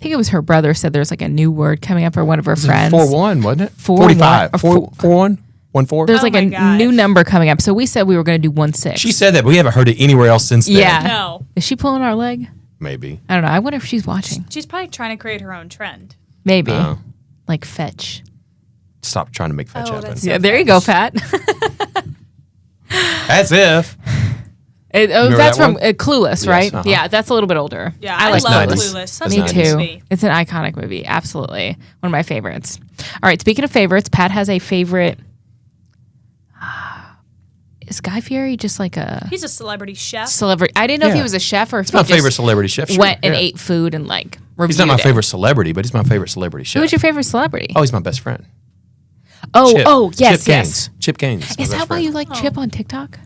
think it was her brother said there's like a new word coming up for one of her friends. 4-1, wasn't it? 4-1 or 4-1? 1-4? There's Oh like my a gosh. new number coming up. So we said we were going to do 1-6. She said that, but we haven't heard it anywhere else since then. Yeah. No. Is she pulling our leg? Maybe. I don't know. I wonder if she's watching. She's probably trying to create her own trend. Maybe. Oh. Like fetch. Stop trying to make fetch happen. that's- Yeah, there you go, Pat. As if. Remember That's that from one? Clueless, Yes, right? uh-huh. Yeah, that's a little bit older. Yeah, I I like love Clueless. Clueless. Such Me a good too. movie. It's an iconic movie. Absolutely. One of my favorites. All right. Speaking of favorites, Pat has a favorite. Is Guy Fieri just like a He's a celebrity chef. celebrity? I didn't know if Yeah. he was a chef or if He's my he just favorite celebrity chef. Sure, went and yeah. ate food and like reviewed He's not my it. favorite celebrity, but he's my favorite celebrity chef. Who's your favorite celebrity? Oh, he's my best friend. Oh, Chip. yes, Chip yes. Gaines. Chip Gaines. my Is best that why friend. you like Chip on TikTok?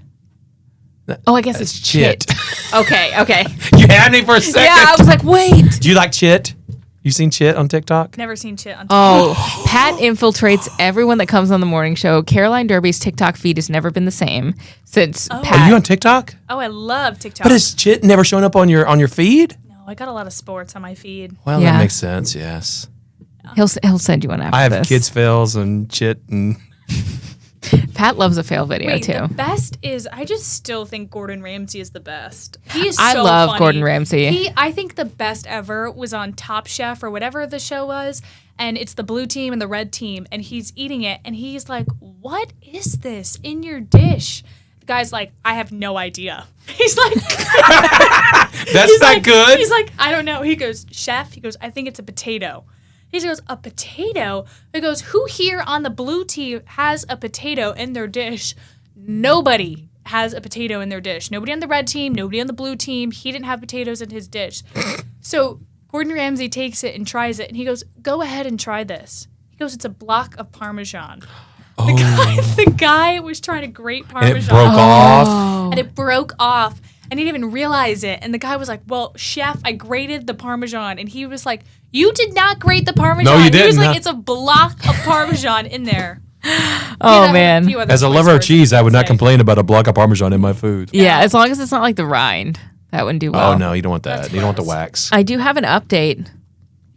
That- Oh, I guess it's Chit. Okay, okay. You had me for a second. Yeah, I was like, wait. Do you like Chit? You seen Chit on TikTok? Never seen shit on TikTok. Oh, Pat infiltrates everyone that comes on the morning show. Caroline Derby's TikTok feed has never been the same since Pat. Are you on TikTok? Oh, I love TikTok. But has Chit never shown up on your feed? No, I got a lot of sports on my feed. Well, Yeah. that makes sense. Yes, He'll send you one after I have this. Kids Fails and Chit and Pat loves a fail video Wait, too. the best is I just still think Gordon Ramsay is the best. He is I so love funny. Gordon Ramsay. I think the best ever was on Top Chef or whatever the show was, and it's the blue team and the red team, and he's eating it, and he's like, "What is this in your dish?" The guy's like, "I have no idea." He's like, That's not good. He's like, "I don't know." He goes, "Chef," he goes, "I think it's a potato." He goes, "A potato?" He goes, "Who here on the blue team has a potato in their dish?" Nobody has a potato in their dish. Nobody on the red team, nobody on the blue team. He didn't have potatoes in his dish. So Gordon Ramsay takes it and tries it, and he goes, "Go ahead and try this." He goes, "It's a block of Parmesan." The guy was trying to grate Parmesan. And it broke off. And it broke off. And he didn't even realize it. And the guy was like, "Well, chef, I grated the Parmesan." And he was like, "You did not grate the Parmesan." No, you He didn't, was like, huh? "It's a block of Parmesan in there." Oh man. As a lover of cheese, I would not complain about a block of Parmesan in my food. Yeah, as long as it's not like the rind, that wouldn't do well. Oh, no, you don't want that. You don't want the wax. I do have an update.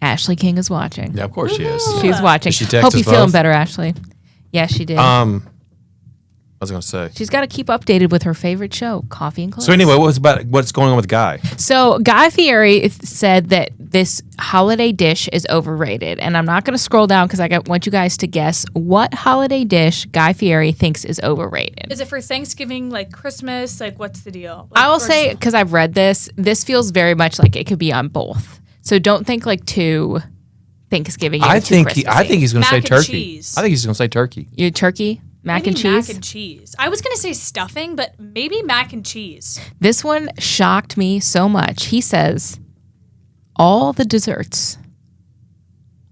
Ashley King is watching. Yeah, of course she is. She's watching. Did she text Hope us you're feeling both? better, Ashley. Yeah, she did. I was going to say. She's got to keep updated with her favorite show, Coffee and Clothes. So anyway, what's going on with Guy? So Guy Fieri said that this holiday dish is overrated, and I'm not going to scroll down because want you guys to guess what holiday dish Guy Fieri thinks is overrated. Is it for Thanksgiving, like Christmas? Like, what's the deal? Like, I will or- say, because I've read this feels very much like it could be on both. So don't think like too Thanksgiving. I think Christmassy. he's going to say Mac and turkey. cheese. I think he's going to say turkey. Your turkey, mac Maybe and cheese. Mac and cheese. I was going to say stuffing, but maybe mac and cheese. This one shocked me so much. He says all the desserts.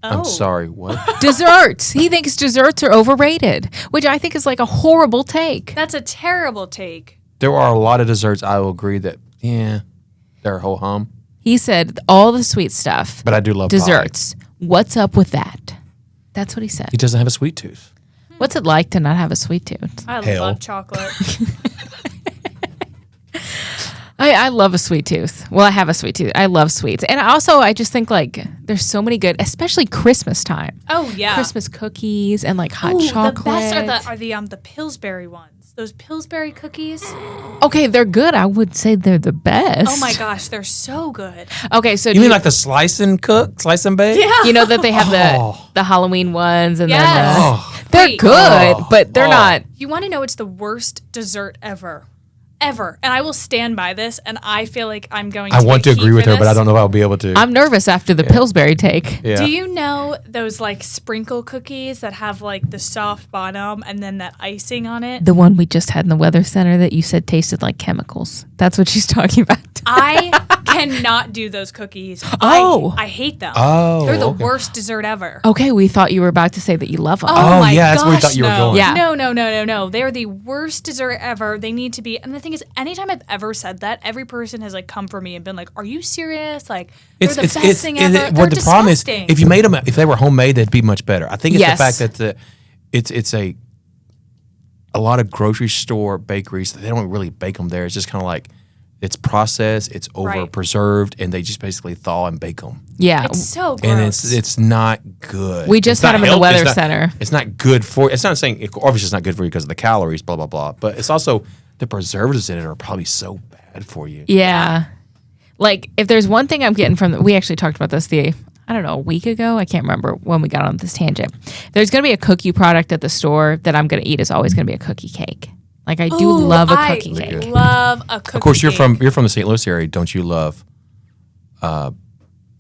I'm sorry, what? Desserts. He thinks desserts are overrated, which I think is like a horrible take. That's a terrible take. There are a lot of desserts I will agree that, yeah, they're ho hum. He said all the sweet stuff. But I do love pie. desserts. What's up with that? That's what he said. He doesn't have a sweet tooth. What's it like to not have a sweet tooth? I Hell. love chocolate. I love a sweet tooth. Well, I have a sweet tooth. I love sweets. And I just think like there's so many good, especially Christmas time. Oh yeah, Christmas cookies and like hot Ooh, chocolate. The best are the Pillsbury ones. Those Pillsbury cookies. Okay, they're good. I would say they're the best. Oh my gosh, they're so good. Okay, so You mean like the slice and bake? Yeah. you know that they have the Halloween ones and Yes. then Oh, they're Wait. good, but they're not. You want to know it's the worst dessert ever. Ever. And I will stand by this, and I feel like I'm going to I want to get agree heat with for her, but this. I don't know if I'll be able to. I'm nervous after the Pillsbury take. yeah. Do you know those like sprinkle cookies that have like the soft bottom and then that icing on it? The one we just had in the weather center that you said tasted like chemicals. That's what she's talking about. I cannot do those cookies. Oh. I hate them. Oh, They're the okay. worst dessert ever. Okay, we thought you were about to say that you love them. Oh, my yeah, that's where we gosh, thought you were no. going. Yeah. No. They're the worst dessert ever. They need to be. And the thing is, anytime I've ever said that, every person has like come for me and been like, "Are you serious? Like, they're the best thing ever." They're well, the problem is, disgusting. if you made them, if they were homemade, they'd be much better. I think it's Yes. the fact that it's a lot of grocery store bakeries, they don't really bake them there. It's just kind of like it's processed, it's over Right. preserved, and they just basically thaw and bake them. Yeah. It's so gross. And it's not good. We just It's had not them in the healthy. weather It's not- center. It's not good for. It's not saying obviously it's not good for you because of the calories, blah blah blah. But it's also the preservatives in it are probably so bad for you. Yeah. Like, if there's one thing I'm getting from we actually talked about this a week ago. I can't remember when we got on this tangent. There's going to be a cookie product at the store that I'm going to eat. Is always going to be a cookie cake. Like, I do Ooh, love a I cookie cake. love a cookie. Of course, you're cake. from the St. Louis area. Don't you love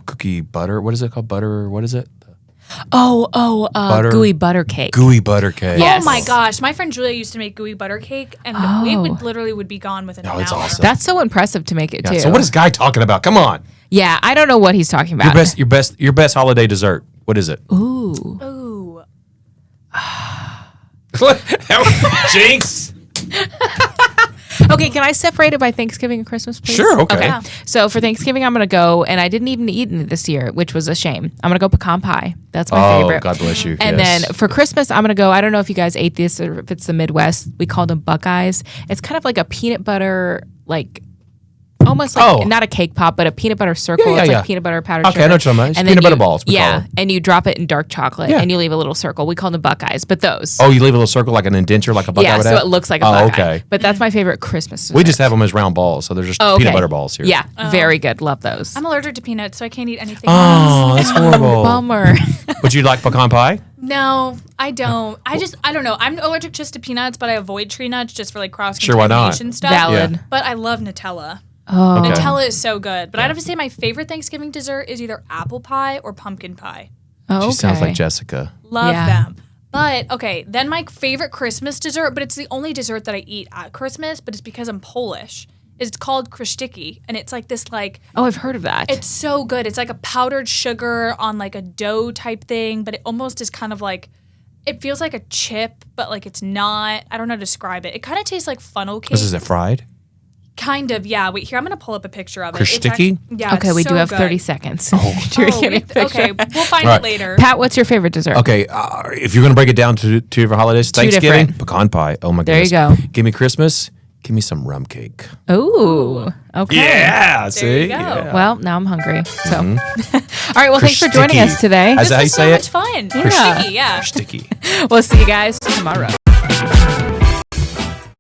cookie butter? What is it called? Butter? What is it? Butter- Gooey butter cake. Gooey butter cake. Yes. Oh my gosh, my friend Julia used to make gooey butter cake, and it would literally be gone within an it's hour. awesome. That's so impressive to make it Yeah, too. so what is Guy talking about? Come on. Yeah, I don't know what he's talking about. Your best holiday dessert. What is it? Ooh. Ooh, Jinx. Okay, can I separate it by Thanksgiving and Christmas, please? Sure, okay. Yeah. So for Thanksgiving, I'm going to go, and I didn't even eat any this year, which was a shame. I'm going to go pecan pie. That's my Oh, favorite. God bless you. And Yes. then for Christmas, I'm going to go, I don't know if you guys ate this or if it's the Midwest. We call them Buckeyes. It's kind of like a peanut butter, like almost like not a cake pop, but a peanut butter circle. It's like peanut butter powdered sugar. I know what you're talking about. It's And peanut then butter balls. We call them. and you drop it in dark chocolate, and you leave a little circle. We call them Buckeyes, but those. Oh, you leave a little circle like an indenture, like a Buckeye would so have? it looks like a Buckeye. Okay. But that's my favorite Christmas dessert. We just have them as round balls, so they're just peanut butter balls here. Yeah, very good. Love those. I'm allergic to peanuts, so I can't eat anything Oh, else. that's horrible. Bummer. Would you like pecan pie? No, I don't. I don't know. I'm allergic just to peanuts, but I avoid tree nuts just for like cross Sure, why not? contamination stuff. Valid. Yeah. But I love Nutella. Oh. Okay. Nutella is so good. But I'd have to say my favorite Thanksgiving dessert is either apple pie or pumpkin pie. Oh, She sounds like Jessica. Love Yeah. them. But okay, then my favorite Christmas dessert, but it's the only dessert that I eat at Christmas, but it's because I'm Polish. It's called kruszyki, and it's like this like Oh, I've heard of that. it's so good. It's like a powdered sugar on like a dough type thing, but it almost is kind of like it feels like a chip, but like it's not. I don't know how to describe it. It kind of tastes like funnel cake. This is it fried? Kind of, yeah. Wait, here, I'm going to pull up a picture of it. It's Kruszyki? yeah, okay, it's we so do have good. 30 seconds. Oh, okay, we'll find All it right. later. Pat, what's your favorite dessert? Okay, if you're going to break it down to two different holidays, Thanksgiving, different. pecan pie. Oh my There you goodness. go. Give me Christmas, give me some rum cake. Ooh. Okay. Yeah, There see? you go. Yeah. Well, now I'm hungry. So, all right. Well, thanks for joining Kruszyki. us today. Is that how you This was so say much it? fun. Yeah. Kruszyki, yeah. Sticky. We'll see you guys tomorrow.